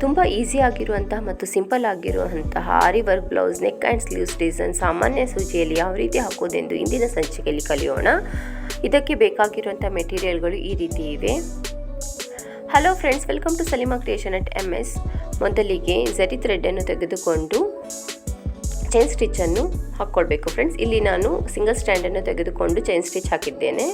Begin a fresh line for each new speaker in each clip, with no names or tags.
ತುಂಬ ಈಸಿ ಆಗಿರುವಂತಹ ಮತ್ತು ಸಿಂಪಲ್ ಆಗಿರುವಂತಹ aari work blouse neck and sleeves design ಸಾಮಾನ್ಯ ಸೂಜಿಯಲ್ಲಿ ಯಾವ ರೀತಿ ಹಾಕೋದೆಂದು ಇಂದಿನ ಸಂಚಿಕೆಯಲ್ಲಿ ಕಲಿಯೋಣ. ಇದಕ್ಕೆ ಬೇಕಾಗಿರುವಂಥ ಮೆಟೀರಿಯಲ್ಗಳು ಈ ರೀತಿ ಇವೆ. Hello friends, welcome to Saleema creation at MS. ಮೊದಲಿಗೆ ಝರಿ ಥ್ರೆಡ್ಡನ್ನು ತೆಗೆದುಕೊಂಡು ಚೈನ್ ಸ್ಟಿಚ್ಚನ್ನು ಹಾಕ್ಕೊಳ್ಬೇಕು ಫ್ರೆಂಡ್ಸ್. ಇಲ್ಲಿ ನಾನು ಸಿಂಗಲ್ ಸ್ಟ್ಯಾಂಡನ್ನು ತೆಗೆದುಕೊಂಡು ಚೈನ್ ಸ್ಟಿಚ್ ಹಾಕಿದ್ದೇನೆ.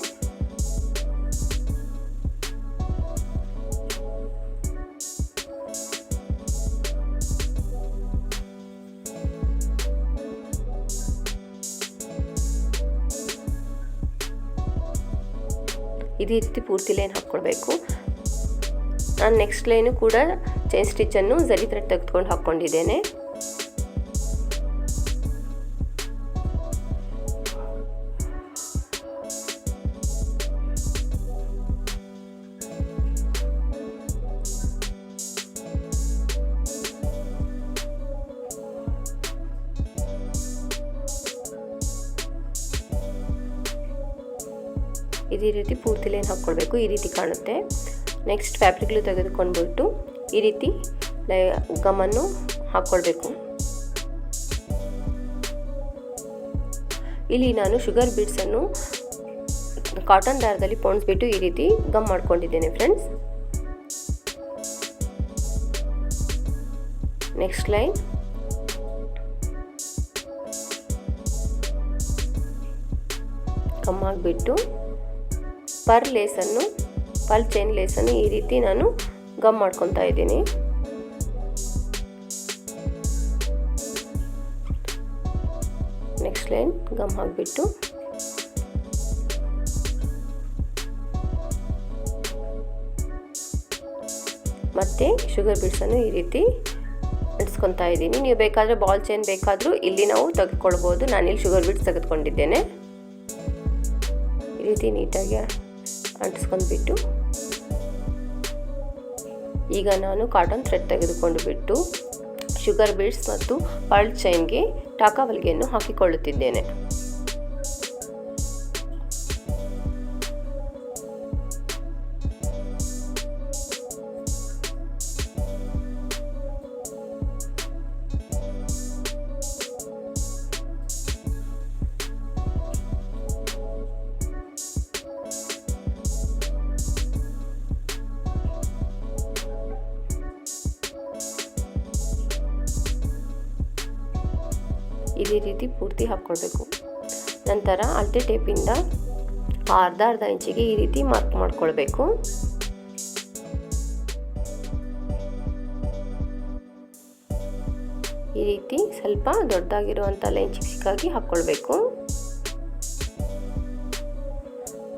ಇದೇ ರೀತಿ ಪೂರ್ತಿ ಲೈನ್ ಹಾಕ್ಕೊಳ್ಬೇಕು. ನಾನು ನೆಕ್ಸ್ಟ್ ಲೈನು ಕೂಡ ಚೈನ್ ಸ್ಟಿಚ್ಚನ್ನು ಝರಿ ಥ್ರೆಡ್ ತೆಗೆದುಕೊಂಡು ಹಾಕ್ಕೊಂಡಿದ್ದೇನೆ. ಇದೇ ರೀತಿ ಪೂರ್ತಿ ಲೈನ್ ಹಾಕ್ಕೊಳ್ಬೇಕು. ಈ ರೀತಿ ಕಾಣುತ್ತೆ. ನೆಕ್ಸ್ಟ್ ಫ್ಯಾಬ್ರಿಕ್ಲು ತೆಗೆದುಕೊಂಡ್ಬಿಟ್ಟು ಈ ರೀತಿ ಗಮ್ಮನ್ನು ಹಾಕ್ಕೊಳ್ಬೇಕು. ಇಲ್ಲಿ ನಾನು ಶುಗರ್ ಬೀಡ್ಸನ್ನು ಕಾಟನ್ ದಾರದಲ್ಲಿ ಪೋಣಿಸ್ಬಿಟ್ಟು ಈ ರೀತಿ ಗಮ್ ಮಾಡ್ಕೊಂಡಿದ್ದೇನೆ ಫ್ರೆಂಡ್ಸ್. ನೆಕ್ಸ್ಟ್ ಲೈನ್ ಗಮ್ ಆಗಿಬಿಟ್ಟು ಪರ್ ಚೈನ್ ಲೇಸನ್ನು ಈ ರೀತಿ ನಾನು ಗಮ್ ಮಾಡ್ಕೊತಾ ಇದ್ದೀನಿ. ನೆಕ್ಸ್ಟ್ ಲೈನ್ ಗಮ್ ಹಾಕಿಬಿಟ್ಟು ಮತ್ತೆ ಶುಗರ್ ಬೀಡ್ಸನ್ನು ಈ ರೀತಿ ಅಂಟಿಸ್ಕೊತಾ ಇದ್ದೀನಿ. ನೀವು ಬೇಕಾದರೆ ಬಾಲ್ ಚೈನ್ ಬೇಕಾದರೂ ಇಲ್ಲಿ ನಾವು ತೆಗೆದುಕೊಳ್ಬೋದು. ನಾನಿಲ್ಲಿ ಶುಗರ್ ಬೀಡ್ಸ್ ತೆಗೆದುಕೊಂಡಿದ್ದೇನೆ. ಈ ರೀತಿ ನೀಟಾಗಿ ಅಂಟಿಸ್ಕೊಂಡ್ಬಿಟ್ಟು ಈಗ ನಾನು ಕಾಟನ್ ಥ್ರೆಡ್ ತೆಗೆದುಕೊಂಡು ಬಿಟ್ಟು ಶುಗರ್ ಬೀಡ್ಸ್ ಮತ್ತು ಪರ್ಲ್ ಚೈನ್ಗೆ ಟಾಕಾ ಹೊಲಿಗೆಯನ್ನು ಹಾಕಿಕೊಳ್ಳುತ್ತಿದ್ದೇನೆ. ಇದೇ ರೀತಿ ಪೂರ್ತಿ ಹಾಕ್ಕೊಳ್ಬೇಕು. ನಂತರ ಅಳತೆ ಟೇಪಿಂದ ಅರ್ಧ ಇಂಚಿಗೆ ಈ ರೀತಿ ಮಾರ್ಕ್ ಮಾಡ್ಕೊಳ್ಬೇಕು. ಈ ರೀತಿ ಸ್ವಲ್ಪ ದೊಡ್ಡದಾಗಿರುವಂಥ ಲೈನ್ ಚಿಕ್ಕದಾಗಿ ಹಾಕ್ಕೊಳ್ಬೇಕು.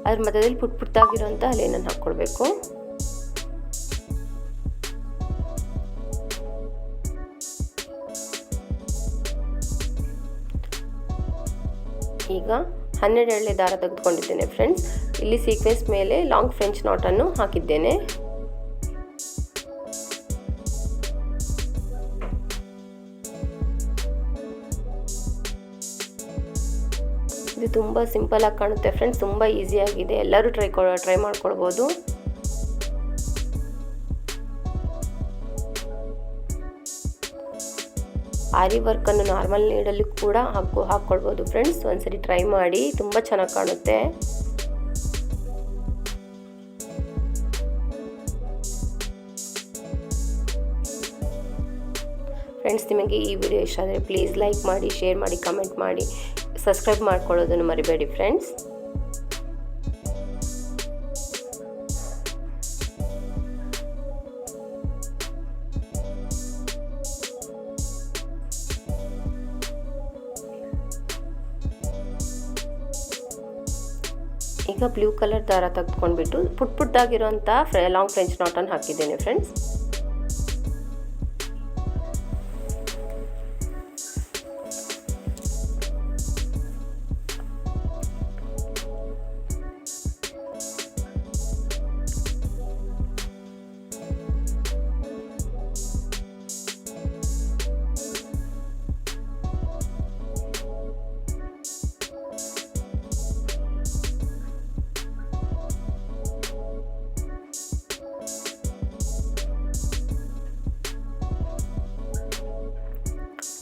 ಅದ್ರ ಮಧ್ಯದಲ್ಲಿ ಪುಟ್ಟದಾಗಿರುವಂಥ ಲೈನನ್ನು ಹಾಕ್ಕೊಳ್ಬೇಕು. ಈಗ 12 ಎಳೆ ದಾರ ತೆಗೆದುಕೊಂಡಿದ್ದೇನೆ ಫ್ರೆಂಡ್ಸ್. ಇಲ್ಲಿ ಸೀಕ್ವೆನ್ಸ್ ಮೇಲೆ ಲಾಂಗ್ ಫ್ರೆಂಚ್ ನಾಟನ್ನು ಹಾಕಿದ್ದೇನೆ. ಇದು ತುಂಬ ಸಿಂಪಲ್ ಆಗಿ ಕಾಣುತ್ತೆ ಫ್ರೆಂಡ್ಸ್. ತುಂಬ ಈಸಿಯಾಗಿದೆ. ಎಲ್ಲರೂ ಟ್ರೈ ಮಾಡ್ಕೊಳ್ಬೋದು. ಆರಿ ವರ್ಕನ್ನು ನಾರ್ಮಲ್ ನೀಡಲು ಕೂಡ ಹಾಕ್ಕೊಳ್ಬೋದು ಫ್ರೆಂಡ್ಸ್. ಒಂದ್ಸರಿ ಟ್ರೈ ಮಾಡಿ, ತುಂಬ ಚೆನ್ನಾಗಿ ಕಾಣುತ್ತೆ. ಫ್ರೆಂಡ್ಸ್, ನಿಮಗೆ ಈ ವಿಡಿಯೋ ಇಷ್ಟ ಆದರೆ ಪ್ಲೀಸ್ ಲೈಕ್ ಮಾಡಿ, ಶೇರ್ ಮಾಡಿ, ಕಮೆಂಟ್ ಮಾಡಿ, ಸಬ್ಸ್ಕ್ರೈಬ್ ಮಾಡ್ಕೊಳ್ಳೋದನ್ನು ಮರಿಬೇಡಿ ಫ್ರೆಂಡ್ಸ್. ಈಗ ಬ್ಲೂ ಕಲರ್ ದಾರ ತೆಗೆದುಕೊಂಡ್ಬಿಟ್ಟು ಪುಟ್ಟದಾಗಿರುವಂಥ ಲಾಂಗ್ ಫ್ರೆಂಚ್ ನಾಟನ್ನು ಹಾಕಿದ್ದೇನೆ ಫ್ರೆಂಡ್ಸ್.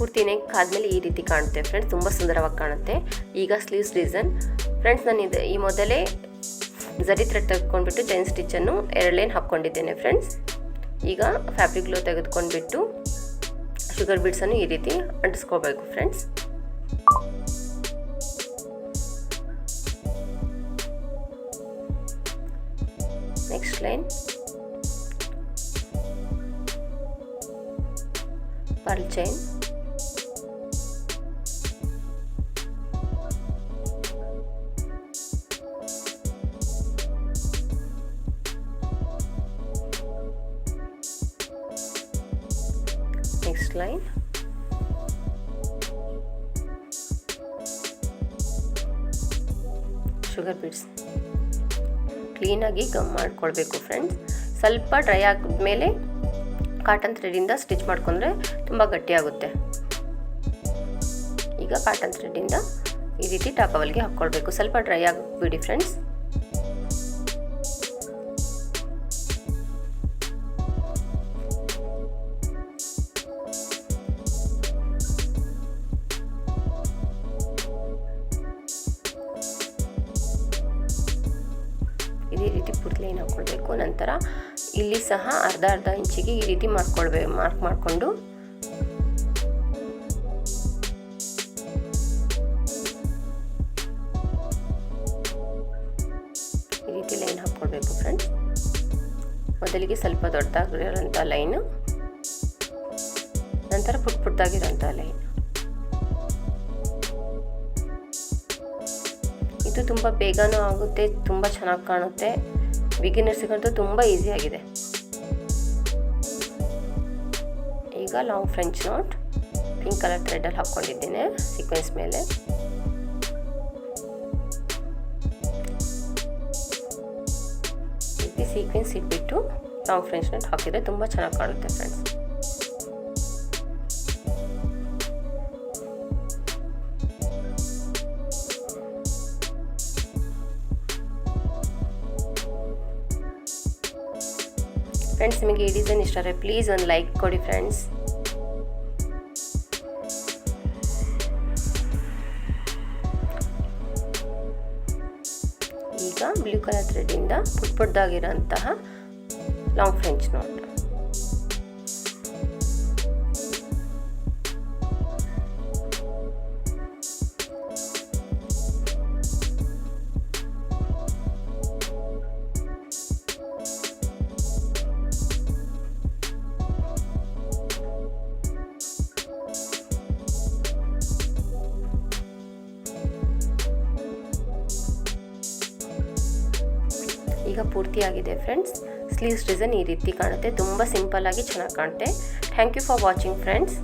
ಪೂರ್ತಿ ನೆಕ್ ಆದಮೇಲೆ ಈ ರೀತಿ ಕಾಣುತ್ತೆ ಫ್ರೆಂಡ್ಸ್, ತುಂಬ ಸುಂದರವಾಗಿ ಕಾಣುತ್ತೆ. ಈಗ ಸ್ಲೀವ್ಸ್ ಡಿಸೈನ್ ಫ್ರೆಂಡ್ಸ್, ನಾನು ಈ ಮೊದಲೇ ಝರಿ ಥ್ರೆಡ್ ತೆಗೆದುಕೊಂಡ್ಬಿಟ್ಟು ಚೈನ್ ಸ್ಟಿಚ್ಚನ್ನು 2 ಲೈನ್ ಹಾಕ್ಕೊಂಡಿದ್ದೇನೆ ಫ್ರೆಂಡ್ಸ್. ಈಗ ಫ್ಯಾಬ್ರಿಕ್ ಗ್ಲೂ ತೆಗೆದುಕೊಂಡ್ಬಿಟ್ಟು ಶುಗರ್ ಬೀಡ್ಸನ್ನು ಈ ರೀತಿ ಅಂಟಿಸ್ಕೋಬೇಕು friends. Next line pearl chain, next line sugar beads. ಕ್ಲೀನಾಗಿ ಗಮ್ ಮಾಡ್ಕೊಳ್ಬೇಕು ಫ್ರೆಂಡ್ಸ್. ಸ್ವಲ್ಪ ಡ್ರೈ ಆದಮೇಲೆ ಕಾಟನ್ ಥ್ರೆಡ್ಡಿಂದ ಸ್ಟಿಚ್ ಮಾಡ್ಕೊಂಡ್ರೆ ತುಂಬ ಗಟ್ಟಿಯಾಗುತ್ತೆ. ಈಗ ಕಾಟನ್ ಥ್ರೆಡ್ಡಿಂದ ಈ ರೀತಿ ಟಾಪವಲ್ಗೆ ಹಾಕ್ಕೊಳ್ಬೇಕು. ಸ್ವಲ್ಪ ಡ್ರೈ ಆಗಿಬಿಡಿ ಫ್ರೆಂಡ್ಸ್. ಇದೇ ರೀತಿ ಪೂರ್ತಿ ಲೈನ್ ಹಾಕ್ಕೊಳ್ಬೇಕು. ನಂತರ ಇಲ್ಲಿ ಸಹ ಅರ್ಧ ಇಂಚಿಗೆ ಈ ರೀತಿ ಮಾರ್ಕ್ ಮಾಡಿಕೊಂಡು ಈ ರೀತಿ ಲೈನ್ ಹಾಕ್ಕೊಳ್ಬೇಕು ಫ್ರೆಂಡ್ಸ್. ಮೊದಲಿಗೆ ಸ್ವಲ್ಪ ದೊಡ್ಡದಾಗಿರೋಂಥ ಲೈನು, ನಂತರ ಪುಟ್ಟದಾಗಿರೋಂಥ ಲೈನ್. ಇದು ತುಂಬ ಬೇಗನೂ ಆಗುತ್ತೆ, ತುಂಬ ಚೆನ್ನಾಗಿ ಕಾಣುತ್ತೆ. ಬಿಗಿನರ್ಸ್ಗಂತೂ ತುಂಬ ಈಸಿಯಾಗಿದೆ. ಈಗ long French knot pink colour ಥ್ರೆಡಲ್ಲಿ ಹಾಕ್ಕೊಂಡಿದ್ದೇನೆ ಸೀಕ್ವೆನ್ಸ್ ಮೇಲೆ. ಈ ಸೀಕ್ವೆನ್ಸ್ ಇಟ್ಬಿಟ್ಟು ಲಾಂಗ್ ಫ್ರೆಂಚ್ ನೋಟ್ ಹಾಕಿದರೆ ತುಂಬ ಚೆನ್ನಾಗಿ ಕಾಣುತ್ತೆ ಫ್ರೆಂಡ್ಸ್. ಫ್ರೆಂಡ್ಸ್, ನಿಮಗೆ ಈ ಡಿಸೈನ್ ಇಷ್ಟ ಆದರೆ ಪ್ಲೀಸ್ ಒಂದು ಲೈಕ್ ಕೊಡಿ ಫ್ರೆಂಡ್ಸ್. ಈಗ ಬ್ಲೂ ಕಲರ್ ಥ್ರೆಡ್ಡಿಂದ ಪುಟ್ಟದಾಗಿರೋಂತಹ ಲಾಂಗ್ ಫ್ರೆಂಚ್ ನೋಟ್. ಈಗ ಪೂರ್ತಿಯಾಗಿದೆ ಫ್ರೆಂಡ್ಸ್. ಸ್ಲೀವ್ಸ್ ಡಿಸೈನ್ ಈ ರೀತಿ ಕಾಣುತ್ತೆ, ತುಂಬ ಸಿಂಪಲ್ ಆಗಿ ಚೆನ್ನಾಗಿ ಕಾಣುತ್ತೆ. Thank you for watching friends.